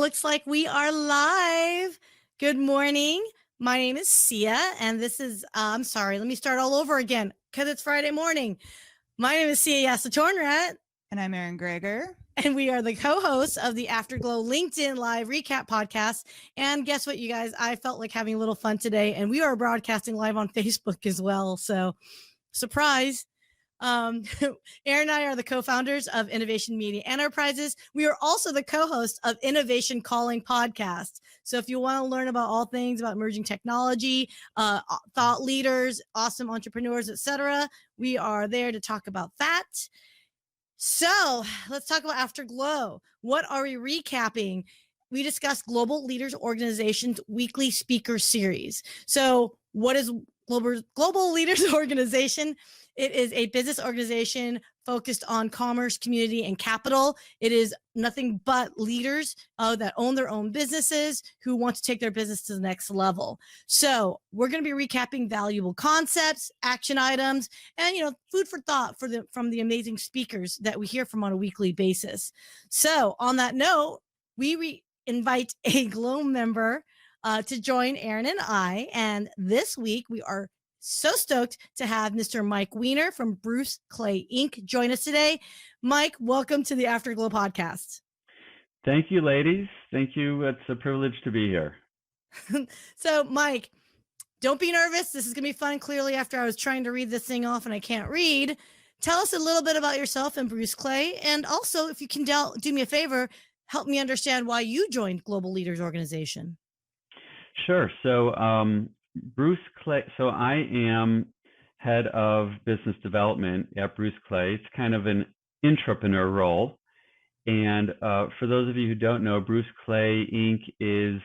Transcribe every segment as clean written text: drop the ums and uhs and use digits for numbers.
looks like we are live. Good morning. My name is Syya, and this is, I'm sorry, let me start all over again because it's Friday morning. My name is Syya Yasotornrat. And I'm Erin Gregor. And we are the co-hosts of the Afterglow LinkedIn Live Recap Podcast. And guess what, you guys? I felt like having a little fun today, and we are broadcasting live on Facebook as well. So, surprise. Erin and I are the co-founders of Innovation Media Enterprises. We are also the co-hosts of Innovation Calling Podcast. So if you want to learn about all things about emerging technology, thought leaders, awesome entrepreneurs, etc., we are there to talk about that. So let's talk about Afterglow. What are we recapping? We discussed Global Leaders Organization's weekly speaker series. So what is Global Leaders Organization? It is a business organization focused on commerce, community, and capital. It is nothing but leaders that own their own businesses who want to take their business to the next level. So we're going to be recapping valuable concepts, action items, and food for thought from the amazing speakers that we hear from on a weekly basis. So on that note, we invite a GLO member to join Erin and I. And this week we are so stoked to have Mr. Mike Weiner from Bruce Clay Inc. join us today. Mike, welcome to the Afterglow podcast. Thank you, ladies. Thank you. It's a privilege to be here. So, Mike, don't be nervous. This is going to be fun. Clearly, after I was trying to read this thing off and I can't read, tell us a little bit about yourself and Bruce Clay. And also, if you can do me a favor, help me understand why you joined Global Leaders Organization. Sure. So, Bruce Clay. So I am head of business development at Bruce Clay. It's kind of an intrapreneur role. And for those of you who don't know, Bruce Clay Inc. is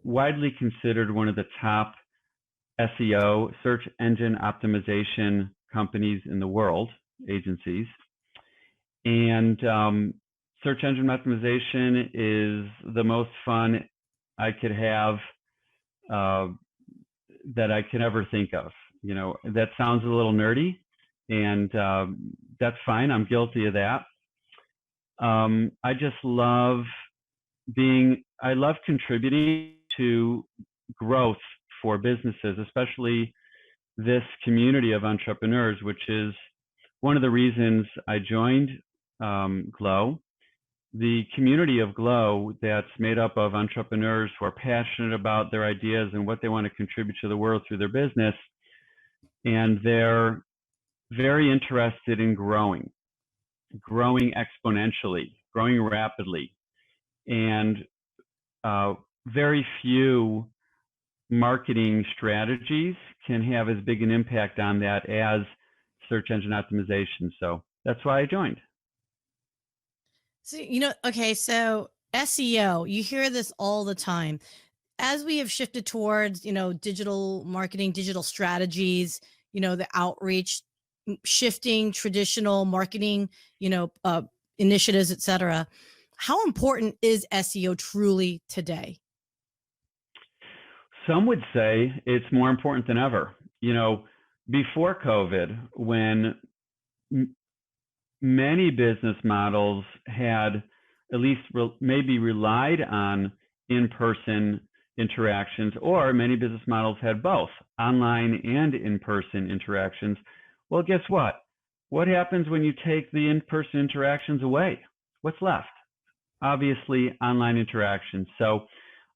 widely considered one of the top SEO, search engine optimization companies in the world, agencies. And search engine optimization is the most fun I could have that I can ever think of. That sounds a little nerdy, and that's fine. I'm guilty of that. I just love I love contributing to growth for businesses, especially this community of entrepreneurs, which is one of the reasons I joined GLO. The community of GLO that's made up of entrepreneurs who are passionate about their ideas and what they want to contribute to the world through their business. And they're very interested in growing exponentially, growing rapidly. And very few marketing strategies can have as big an impact on that as search engine optimization. So that's why I joined. So, okay, so SEO, you hear this all the time. As we have shifted towards, digital marketing, digital strategies, the outreach, shifting traditional marketing, initiatives, et cetera. How important is SEO truly today? Some would say it's more important than ever. Before COVID, when many business models had at least maybe relied on in-person interactions, or many business models had both online and in-person interactions. Well, guess what? What happens when you take the in-person interactions away? What's left? Obviously, online interactions. So,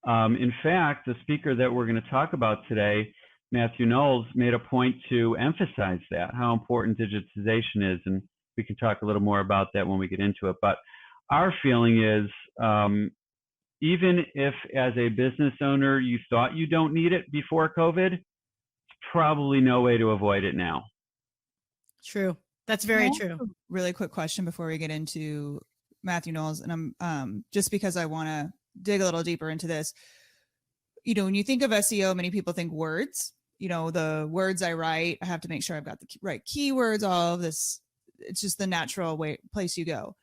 in fact, the speaker that we're going to talk about today, Mathew Knowles, made a point to emphasize that, how important digitization is, and we can talk a little more about that when we get into it. But our feeling is, even if as a business owner you thought you don't need it before COVID, probably no way to avoid it now. True. That's very true. Really quick question before we get into Mathew Knowles, and I'm just because I want to dig a little deeper into this. When you think of SEO, many people think words. The words I write, I have to make sure I've got the right keywords, all of this. It's just the natural place you go.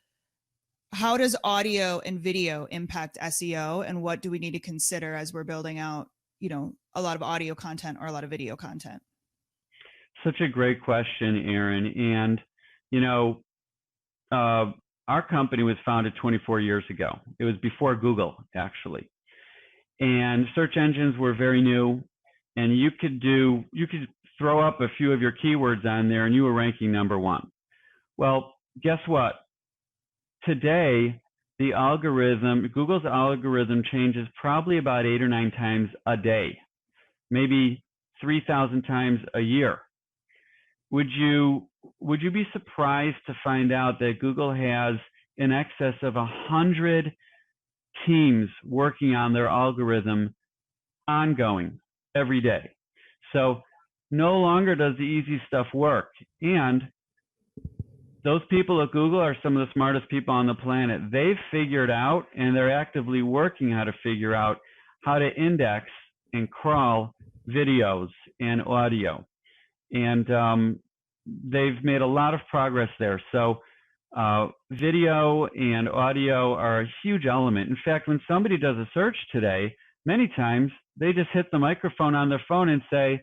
How does audio and video impact SEO, and what do we need to consider as we're building out, a lot of audio content or a lot of video content? Such a great question, Erin. And, our company was founded 24 years ago. It was before Google, actually. And search engines were very new, and you could throw up a few of your keywords on there and you were ranking number one. Well, guess what? Today, Google's algorithm changes probably about 8 or 9 times a day, maybe 3,000 times a year. Would you be surprised to find out that Google has in excess of 100 teams working on their algorithm ongoing every day? So no longer does the easy stuff work. And those people at Google are some of the smartest people on the planet. They've figured out, and they're actively working how to figure out how to index and crawl videos and audio. And they've made a lot of progress there. So video and audio are a huge element. In fact, when somebody does a search today, many times they just hit the microphone on their phone and say,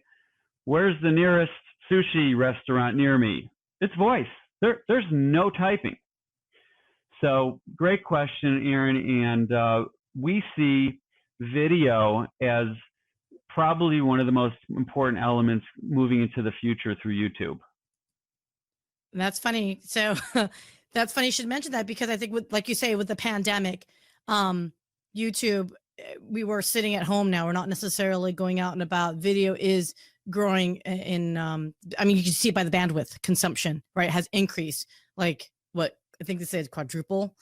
"Where's the nearest sushi restaurant near me?" It's voice. There's no typing. So great question, Erin. And we see video as probably one of the most important elements moving into the future through YouTube. That's funny. So that's funny you should mention that, because I think like you say, with the pandemic, YouTube, we were sitting at home now. We're not necessarily going out and about. Video is growing in, I mean, you can see it by the bandwidth consumption, right? It has increased, like what I think they said quadruple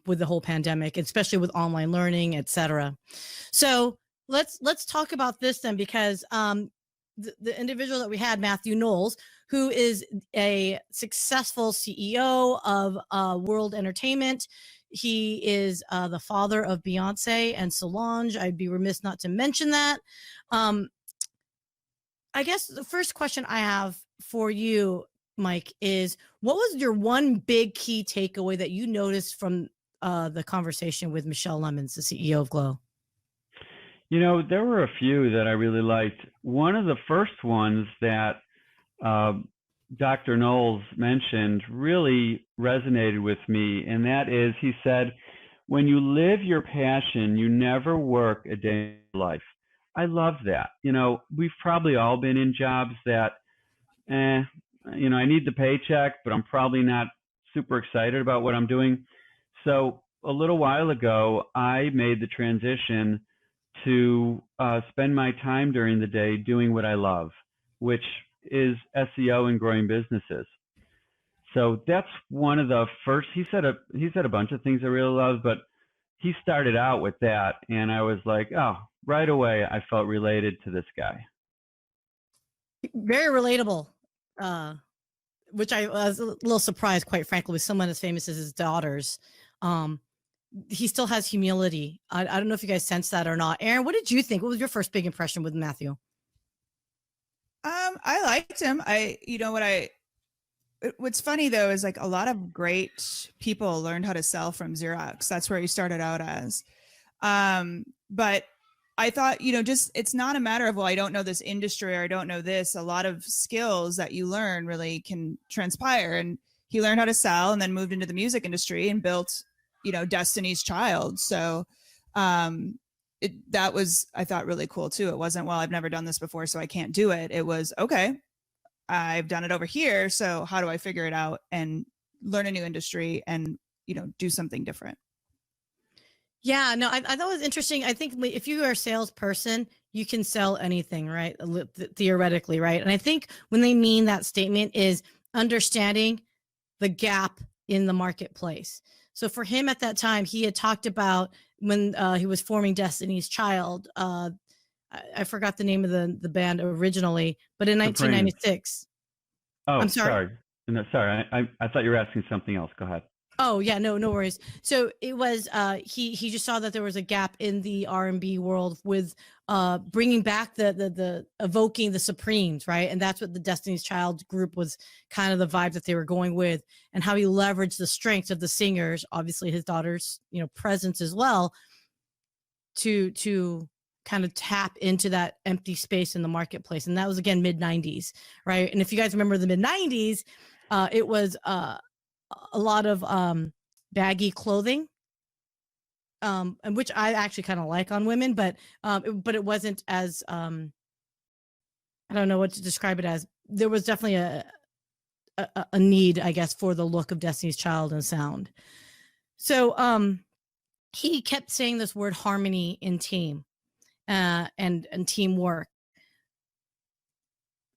with the whole pandemic, especially with online learning, etc. So let's talk about this then, because the individual that we had, Mathew Knowles, who is a successful CEO of World Entertainment. He is the father of Beyonce and Solange. I'd be remiss not to mention that. I guess the first question I have for you, Mike, is what was your one big key takeaway that you noticed from the conversation with Michelle Lemons, the CEO of GLO? You know, there were a few that I really liked. One of the first ones that Dr. Knowles mentioned really resonated with me, and that is, he said, when you live your passion, you never work a day in your life. I love that. You know, we've probably all been in jobs that, you know, I need the paycheck, but I'm probably not super excited about what I'm doing. So a little while ago, I made the transition to spend my time during the day doing what I love, which is SEO and growing businesses. So that's one of the first. He said a bunch of things I really love, but he started out with that, and I was like, oh, right away I felt related to this guy. Very relatable, which I was a little surprised, quite frankly, with someone as famous as his daughters. He still has humility. I don't know if you guys sense that or not. Erin, what did you think? What was your first big impression with Mathew? I liked him. What's funny though is like a lot of great people learned how to sell from Xerox. That's where he started out as. But I thought, you know, just, it's not a matter of, well, I don't know this industry or I don't know this. A lot of skills that you learn really can transpire. And he learned how to sell and then moved into the music industry and built, you know, Destiny's Child. So that was, I thought, really cool too. It wasn't, well, I've never done this before, so I can't do it. It was, okay, I've done it over here, so how do I figure it out and learn a new industry and, you know, do something different? Yeah, no, I thought it was interesting. I think if you are a salesperson, you can sell anything, right? Theoretically, right? And I think when they mean that statement is understanding the gap in the marketplace. So for him at that time, he had talked about when he was forming Destiny's Child. I forgot the name of the band originally, but in 1996. Oh, I'm sorry. No, sorry. I thought you were asking something else. Go ahead. Oh yeah, no worries. So it was he just saw that there was a gap in the R&B world with bringing back the evoking the Supremes, right? And that's what the Destiny's Child group was, kind of the vibe that they were going with, and how he leveraged the strengths of the singers, obviously his daughter's, you know, presence as well, to kind of tap into that empty space in the marketplace. And that was, again, mid-90s, right? And if you guys remember the mid-90s, it was a lot of baggy clothing, and which I actually kind of like on women, but it wasn't as I don't know what to describe it as. There was definitely a need, I guess, for the look of Destiny's Child and sound. So he kept saying this word harmony in team and teamwork.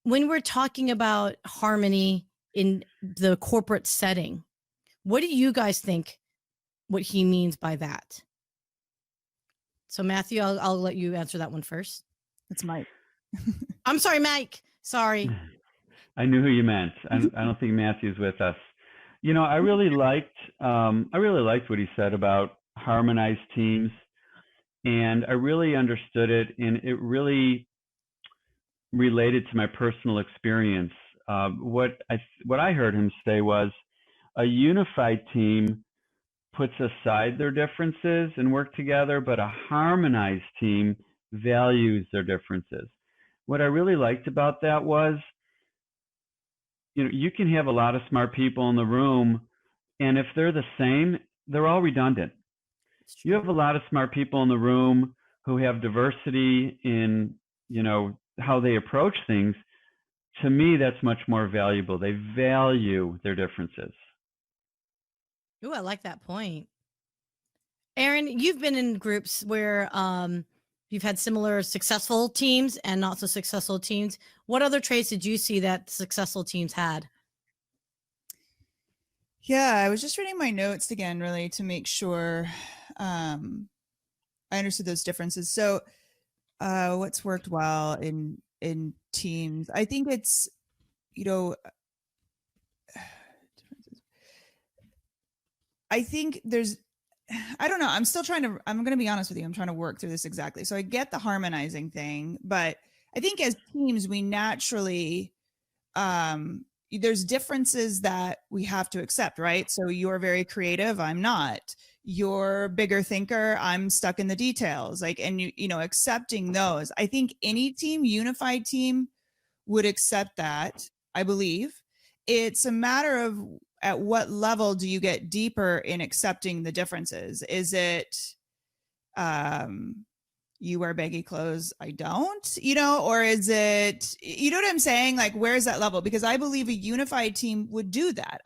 When we're talking about harmony in the corporate setting, what do you guys think what he means by that? So Matthew, I'll let you answer that one first. It's Mike. I'm sorry, Mike. Sorry. I knew who you meant. I don't think Matthew's with us. You know, I really liked what he said about harmonized teams, and I really understood it, and it really related to my personal experience. What I heard him say was, a unified team puts aside their differences and work together, but a harmonized team values their differences. What I really liked about that was, you know, you can have a lot of smart people in the room, and if they're the same, they're all redundant. You have a lot of smart people in the room who have diversity in, you know, how they approach things. To me, that's much more valuable. They value their differences. Ooh, I like that point. Erin, you've been in groups where you've had similar successful teams and not so successful teams. What other traits did you see that successful teams had? Yeah, I was just reading my notes again, really, to make sure I understood those differences. So what's worked well in teams? I think it's, you know, I think there's, I don't know. I'm going to be honest with you. I'm trying to work through this exactly. So I get the harmonizing thing, but I think as teams, we naturally, there's differences that we have to accept, right? So you're very creative. I'm not. You're a bigger thinker. I'm stuck in the details. Like, and you know, accepting those. I think any team, unified team, would accept that. I believe it's a matter of at what level do you get deeper in accepting the differences? Is it, you wear baggy clothes, I don't, you know, or is it, you know what I'm saying? Like, where's that level? Because I believe a unified team would do that.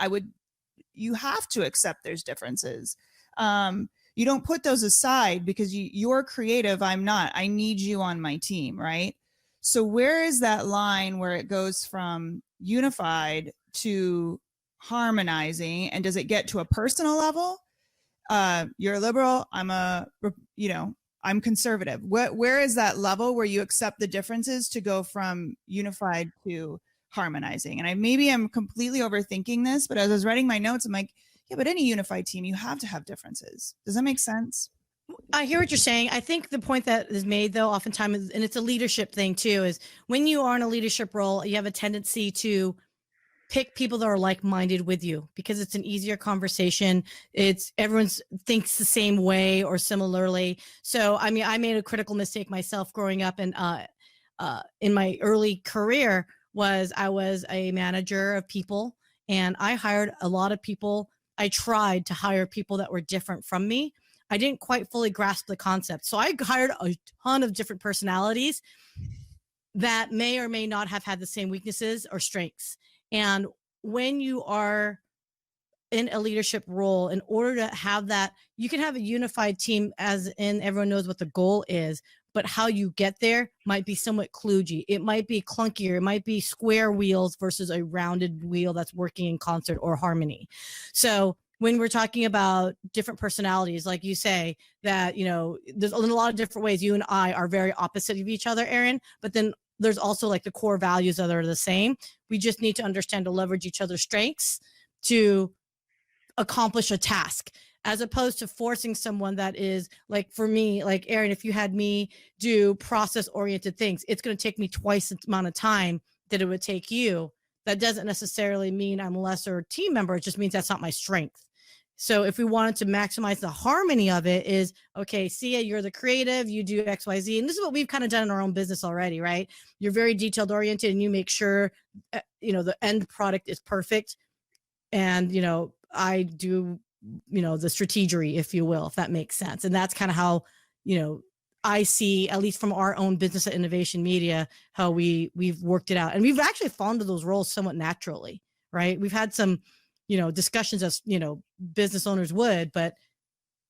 You have to accept there's differences. You don't put those aside because you're creative. I'm not. I need you on my team, right? So where is that line where it goes from unified to harmonizing, and does it get to a personal level? You're a liberal, I'm conservative. Where is that level where you accept the differences to go from unified to harmonizing? And maybe I'm completely overthinking this, but as I was writing my notes, I'm like, yeah, but any unified team, you have to have differences. Does that make sense? I hear what you're saying. I think the point that is made, though, oftentimes, and it's a leadership thing too, is when you are in a leadership role, you have a tendency to pick people that are like-minded with you because it's an easier conversation. Everyone thinks the same way or similarly. So, I mean, I made a critical mistake myself growing up, and in my early career I was a manager of people, and I hired a lot of people. I tried to hire people that were different from me. I didn't quite fully grasp the concept. So I hired a ton of different personalities that may or may not have had the same weaknesses or strengths. And when you are in a leadership role, in order to have that, you can have a unified team as in everyone knows what the goal is, but how you get there might be somewhat kludgy. It might be clunkier. It might be square wheels versus a rounded wheel that's working in concert or harmony. So when we're talking about different personalities, like you say, that, you know, there's a lot of different ways. You and I are very opposite of each other, Erin, but then there's also like the core values that are the same. We just need to understand to leverage each other's strengths to accomplish a task, as opposed to forcing someone that is like, for me, like Erin, if you had me do process oriented things, it's going to take me twice the amount of time that it would take you. That doesn't necessarily mean I'm a lesser team member. It just means that's not my strength. So if we wanted to maximize the harmony of it, is okay, Syya, you're the creative, you do X, Y, Z. And this is what we've kind of done in our own business already, right? You're very detailed oriented and you make sure, you know, the end product is perfect. And, you know, I do the strategery, if you will, if that makes sense. And that's kind of how, I see, at least from our own business at Innovation Media, how we've worked it out. And we've actually fallen into those roles somewhat naturally, right? We've had some, discussions as, business owners would, but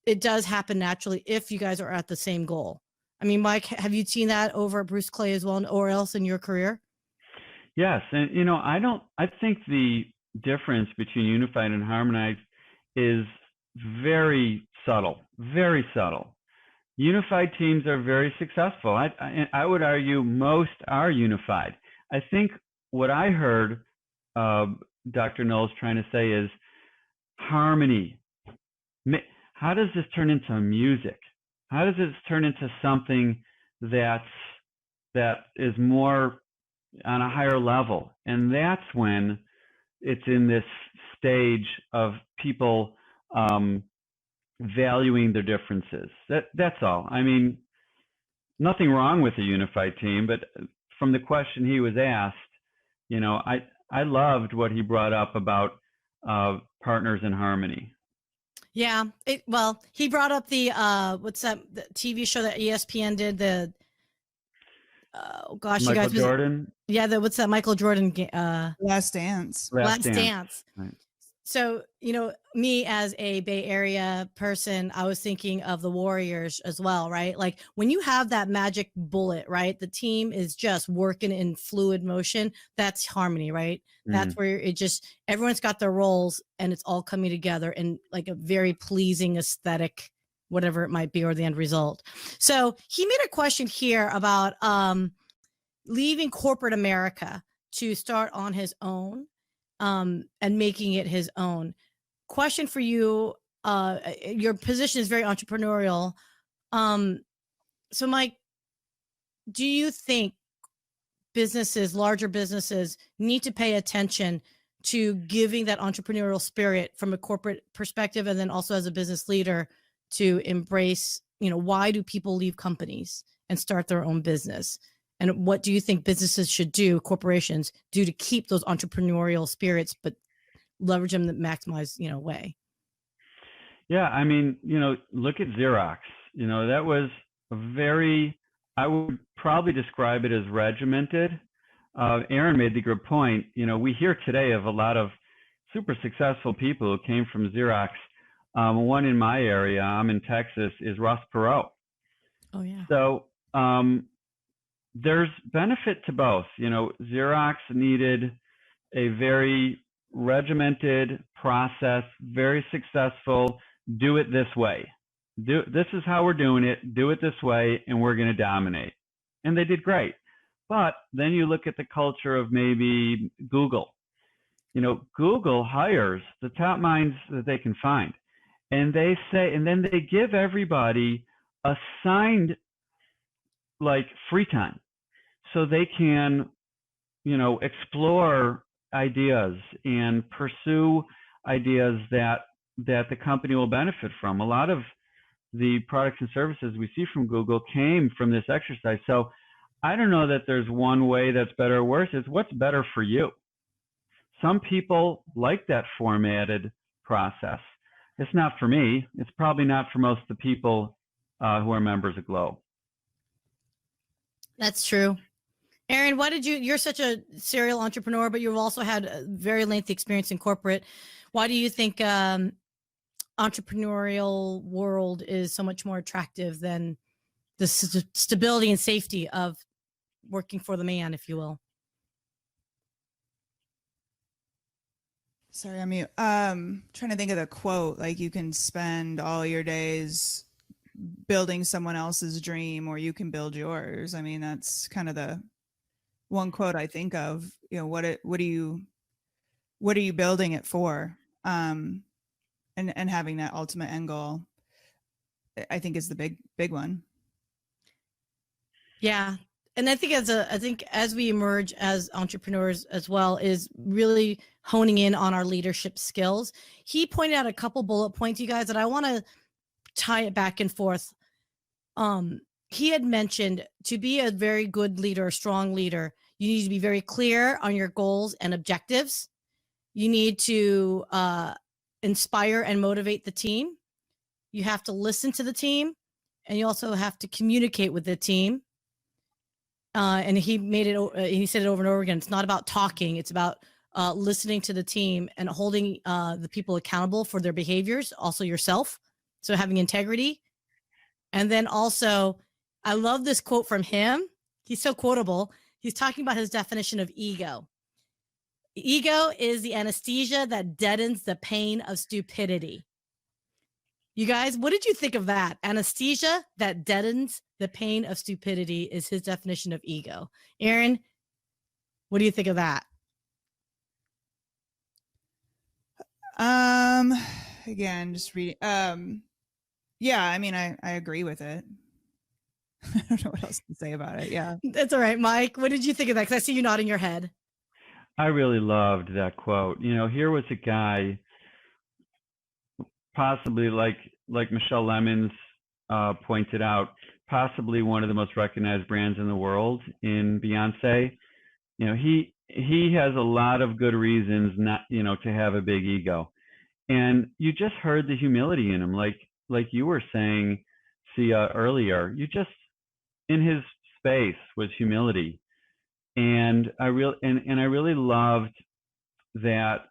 it does happen naturally if you guys are at the same goal. I mean, Mike, have you seen that over at Bruce Clay as well, or else in your career? Yes. And, I think the difference between unified and harmonized is very subtle, very subtle. Unified teams are very successful. I would argue most are unified. I think what I heard Dr. Knowles trying to say is harmony. How does this turn into music? How does this turn into something that is more on a higher level? And that's when it's in this stage of people valuing their differences. That's all. I mean, nothing wrong with a unified team, but from the question he was asked, I loved what he brought up about partners in harmony. Yeah. He brought up the what's that, the TV show that ESPN did, the Michael Jordan. Yeah, what's that Michael Jordan Last Dance. Last Dance. Right. So, me as a Bay Area person, I was thinking of the Warriors as well, right? Like when you have that magic bullet, right? The team is just working in fluid motion. That's harmony, right? That's where everyone's got their roles and it's all coming together in like a very pleasing aesthetic, whatever it might be, or the end result. So he made a question here about leaving corporate America to start on his own. And making it his own. Question for you. Your position is very entrepreneurial. So Mike, do you think larger businesses need to pay attention to giving that entrepreneurial spirit from a corporate perspective, and then also as a business leader to embrace, why do people leave companies and start their own business? And what do you think businesses should do, corporations do, to keep those entrepreneurial spirits, but leverage them to maximize, way? Yeah, I mean, look at Xerox. That was I would probably describe it as regimented. Erin made the good point. We hear today of a lot of super successful people who came from Xerox. One in my area, I'm in Texas, is Ross Perot. Oh, yeah. So, there's benefit to both. Xerox needed a very regimented process, very successful. Do it this way. This is how we're doing it. Do it this way, and we're going to dominate. And they did great. But then you look at the culture of maybe Google. Google hires the top minds that they can find, and then they give everybody assigned like free time, so they can, explore ideas and pursue ideas that the company will benefit from. A lot of the products and services we see from Google came from this exercise. So I don't know that there's one way that's better or worse. It's what's better for you. Some people like that formatted process. It's not for me. It's probably not for most of the people who are members of GLO. That's true. Erin, you're such a serial entrepreneur, but you've also had a very lengthy experience in corporate. Why do you think entrepreneurial world is so much more attractive than the stability and safety of working for the man, if you will? Sorry, I'm trying to think of the quote, like you can spend all your days building someone else's dream, or you can build yours. I mean, that's kind of the one quote I think of. What are you building it for? And having that ultimate end goal, I think, is the big one. Yeah. And I think as we emerge as entrepreneurs as well, is really honing in on our leadership skills. He pointed out a couple bullet points, you guys, that I want to tie it back and forth. He had mentioned, to be a very good leader, a strong leader, you need to be very clear on your goals and objectives. You need to inspire and motivate the team. You have to listen to the team, and you also have to communicate with the team. And he said it over and over again. It's not about talking. It's about listening to the team and holding the people accountable for their behaviors, also yourself. So having integrity. And then also, I love this quote from him. He's so quotable. He's talking about his definition of ego. Ego is the anesthesia that deadens the pain of stupidity. You guys, what did you think of that? Anesthesia that deadens the pain of stupidity is his definition of ego. Erin, what do you think of that? Again, just reading. Yeah, I mean, I agree with it. I don't know what else to say about it. Yeah. That's all right. Mike, what did you think of that? Because I see you nodding your head. I really loved that quote. You know, here was a guy, possibly like Michelle Lemons pointed out, possibly one of the most recognized brands in the world in Beyonce. You know, he has a lot of good reasons not, you know, to have a big ego. And you just heard the humility in him, like you were saying, Syya, earlier. You just, in his space was humility. And I really loved that,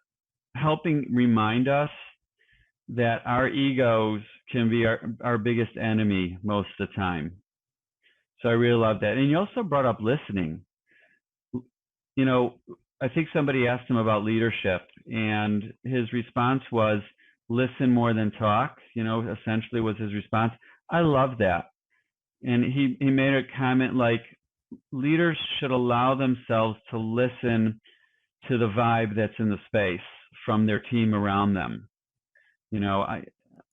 helping remind us that our egos can be our biggest enemy most of the time. So I really love that. And you also brought up listening. You know, I think somebody asked him about leadership, and his response was, listen more than talk, you know, essentially was his response. I love that. And he made a comment like, leaders should allow themselves to listen to the vibe that's in the space from their team around them. You know,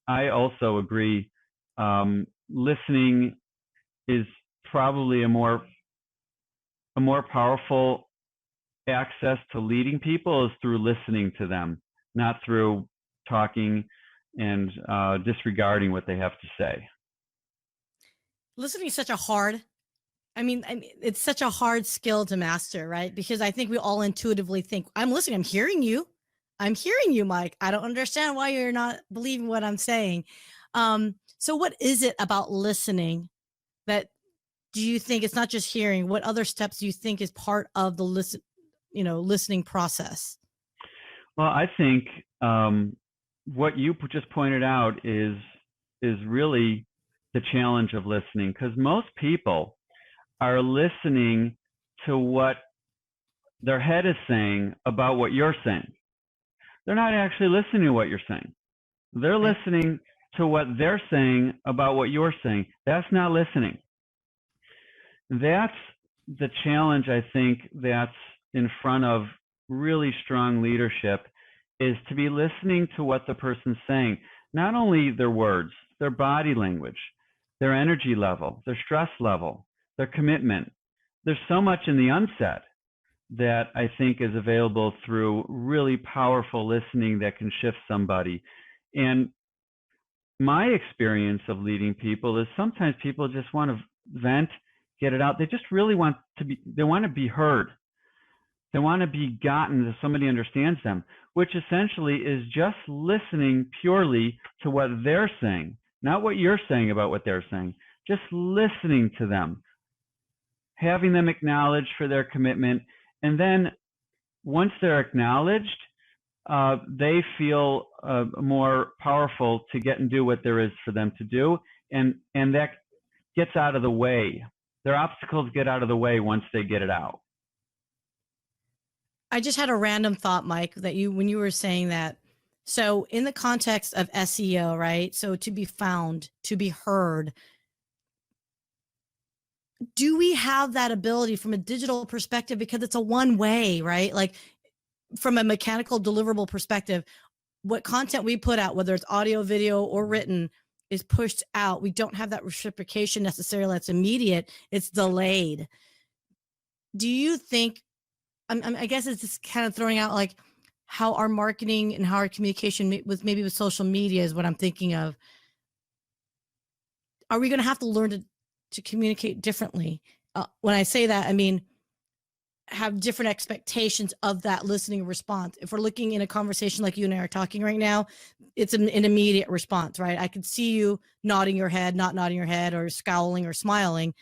I also agree. Listening is probably a more powerful access to leading people is through listening to them, not through talking and disregarding what they have to say. Listening is such a hard, it's such a hard skill to master, right? Because I think we all intuitively think, I'm listening, I'm hearing you, Mike. I don't understand why you're not believing what I'm saying. So what is it about listening that, do you think, it's not just hearing? What other steps do you think is part of the listening process? Well, I think what you just pointed out is really the challenge of listening, because most people are listening to what their head is saying about what you're saying. They're not actually listening to what you're saying. They're listening to what they're saying about what you're saying. That's not listening. That's the challenge, I think, that's in front of really strong leadership, is to be listening to what the person's saying. Not only their words, their body language, their energy level, their stress level, their commitment. There's so much in the unsaid that I think is available through really powerful listening that can shift somebody. And my experience of leading people is sometimes people just want to vent, get it out. They just really want to be heard. They want to be gotten, that somebody understands them, which essentially is just listening purely to what they're saying, not what you're saying about what they're saying, just listening to them, having them acknowledged for their commitment. And then once they're acknowledged, they feel more powerful to get and do what there is for them to do. And that gets out of the way. Their obstacles get out of the way once they get it out. I just had a random thought, Mike, that when you were saying that. So in the context of SEO, right? So to be found, to be heard, do we have that ability from a digital perspective? Because it's a one way, right? Like from a mechanical deliverable perspective, what content we put out, whether it's audio, video, or written, is pushed out. We don't have that reciprocation necessarily that's immediate. It's delayed. Do you think, I guess it's just kind of throwing out like how our marketing and how our communication with maybe with social media is what I'm thinking of. Are we going to have to learn to communicate differently? When I say that, I mean, have different expectations of that listening response. If we're looking in a conversation like you and I are talking right now, it's an immediate response, right? I could see you nodding your head, not nodding your head, or scowling or smiling.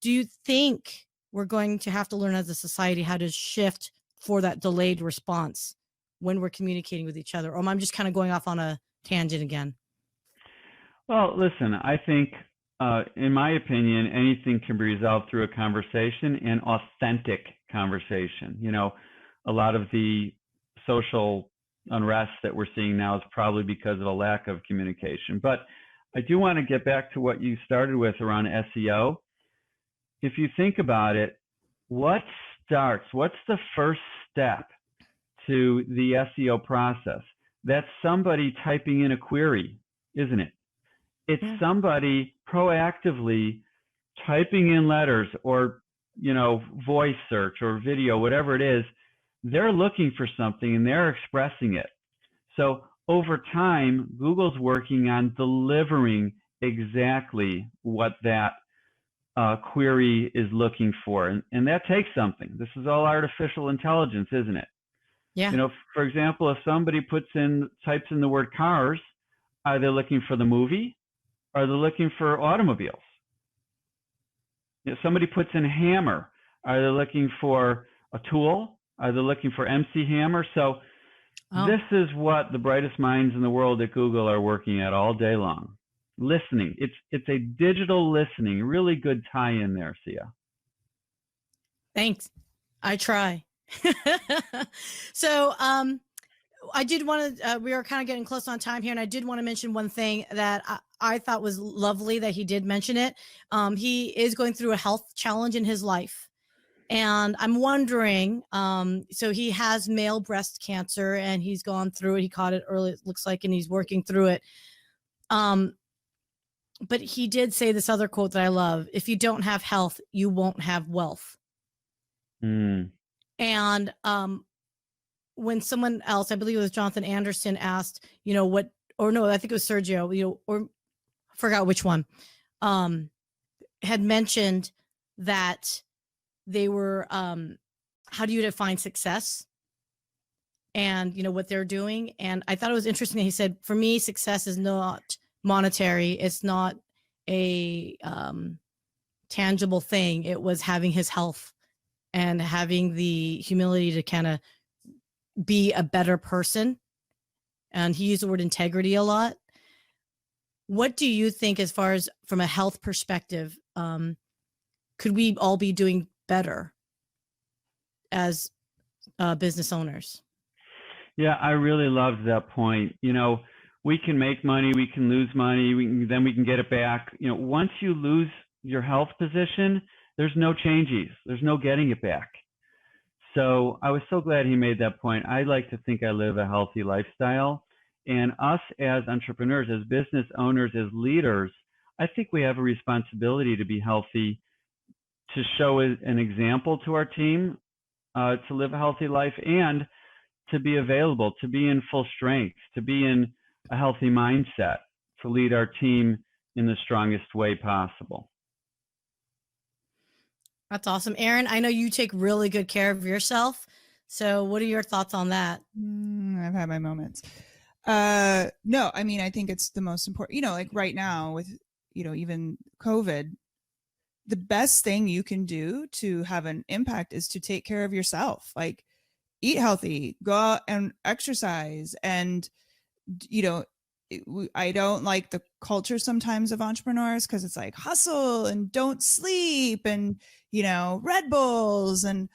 Do you think we're going to have to learn as a society how to shift for that delayed response when we're communicating with each other? Or am I just kind of going off on a tangent again? Well, listen, I think, in my opinion, anything can be resolved through a conversation, and authentic conversation. You know, a lot of the social unrest that we're seeing now is probably because of a lack of communication. But I do want to get back to what you started with around SEO. If you think about it, what's the first step to the SEO process? That's somebody typing in a query, isn't it? It's somebody proactively typing in letters, or, you know, voice search or video, whatever it is. They're looking for something and they're expressing it. So over time, Google's working on delivering exactly what that query is looking for. And that takes something. This is all artificial intelligence, isn't it? Yeah. You know, for example, if somebody types in the word cars, are they looking for the movie? Are they looking for automobiles? If somebody puts in hammer, are they looking for a tool? Are they looking for MC Hammer? So this is what the brightest minds in the world at Google are working at all day long. Listening. It's a digital listening. Really good tie-in there, Syya. Thanks. I try. So I did want to, we are kind of getting close on time here, and I did want to mention one thing that I thought was lovely that he did mention it. He is going through a health challenge in his life. And I'm wondering, so he has male breast cancer, and he's gone through it. He caught it early, it looks like, and he's working through it. But he did say this other quote that I love: if you don't have health, you won't have wealth. And when someone else, I believe it was Jonathan Anderson, asked, you know, what, or no, I think it was Sergio, you know, or I forgot which one, had mentioned that they were, how do you define success? And, you know, what they're doing. And I thought it was interesting that he said, for me, success is not monetary. It's not a tangible thing. It was having his health and having the humility to kind of be a better person. And he used the word integrity a lot. What do you think, as far as from a health perspective, could we all be doing better as business owners? Yeah, I really loved that point. You know, we can make money, we can lose money, then we can get it back. You know, once you lose your health position, there's no changes. There's no getting it back. So I was so glad he made that point. I like to think I live a healthy lifestyle. And us as entrepreneurs, as business owners, as leaders, I think we have a responsibility to be healthy, to show an example to our team, to live a healthy life, and to be available, to be in full strength, to be in a healthy mindset, to lead our team in the strongest way possible. That's awesome. Erin, I know you take really good care of yourself. So what are your thoughts on that? I've had my moments. No, I mean, I think it's the most important, you know, like right now with, you know, even COVID, the best thing you can do to have an impact is to take care of yourself. Like, eat healthy, go out and exercise. And, you know, I don't like the culture sometimes of entrepreneurs, because it's like hustle and don't sleep and, you know, Red Bulls, and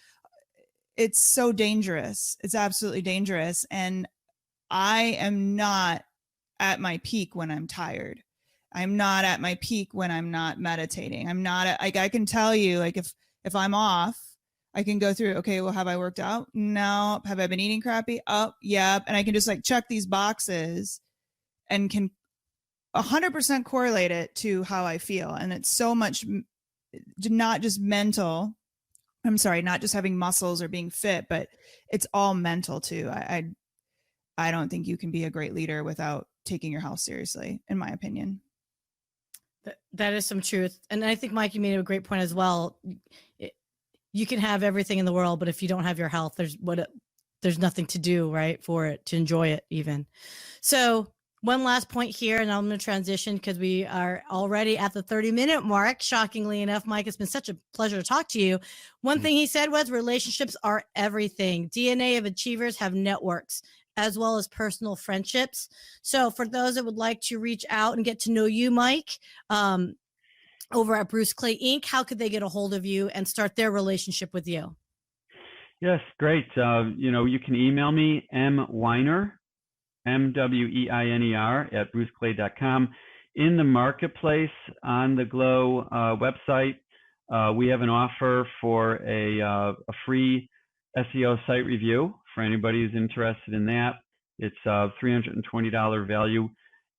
it's so dangerous. It's absolutely dangerous. And I am not at my peak when I'm tired. I'm not at my peak when I'm not meditating. I'm not at, like, I can tell you, like, if I'm off, I can go through, okay, well, have I worked out? No. Have I been eating crappy? Oh, yeah. And I can just like check these boxes and can 100% correlate it to how I feel. And it's so much, not just mental. I'm sorry, not just having muscles or being fit, but it's all mental too. I don't think you can be a great leader without taking your health seriously, in my opinion. That is some truth. And I think, Mike, you made a great point as well. you can have everything in the world, but if you don't have your health, there's nothing to do, right, for it, to enjoy it even. So one last point here, and I'm going to transition because we are already at the 30-minute mark. Shockingly enough, Mike, it's been such a pleasure to talk to you. One thing he said was relationships are everything. DNA of achievers have networks as well as personal friendships. So for those that would like to reach out and get to know you, Mike, over at Bruce Clay Inc., how could they get a hold of you and start their relationship with you? Yes, great. You can email me, Weiner, MWEINER @bruceclay.com. In the marketplace on the GLO website, we have an offer for a free SEO site review for anybody who's interested in that. It's a $320 value.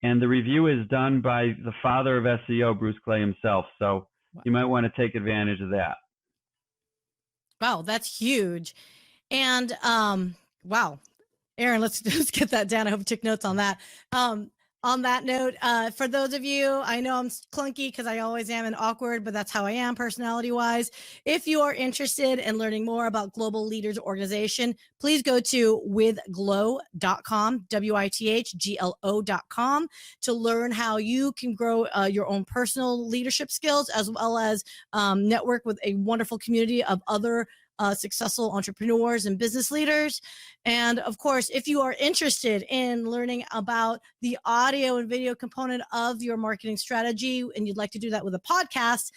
And the review is done by the father of SEO, Bruce Clay himself. So you might want to take advantage of that. Wow, that's huge. And wow, Erin, let's get that down. I hope you took notes on that. On that note, for those of you, I know I'm clunky because I always am and awkward, but that's how I am personality wise. If you are interested in learning more about Global Leaders Organization, please go to withglo.com, WITHGLO.com, to learn how you can grow your own personal leadership skills, as well as network with a wonderful community of other successful entrepreneurs and business leaders. And of course, if you are interested in learning about the audio and video component of your marketing strategy, and you'd like to do that with a podcast,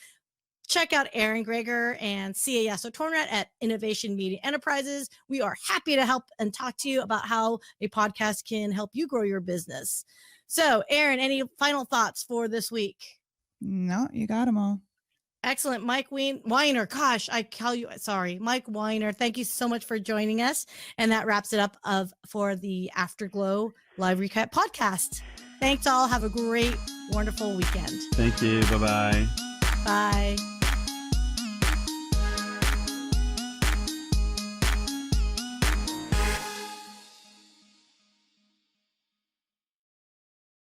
check out Erin, Gregor, and Syya Yasotornrat at Innovation Media Enterprises. We are happy to help and talk to you about how a podcast can help you grow your business. So, Erin, any final thoughts for this week? No, you got them all. Excellent. Mike Weiner. Gosh, I call you. Sorry. Mike Weiner. Thank you so much for joining us. And that wraps it up for the Afterglow Live Recap podcast. Thanks all. Have a great, wonderful weekend. Thank you. Bye-bye. Bye.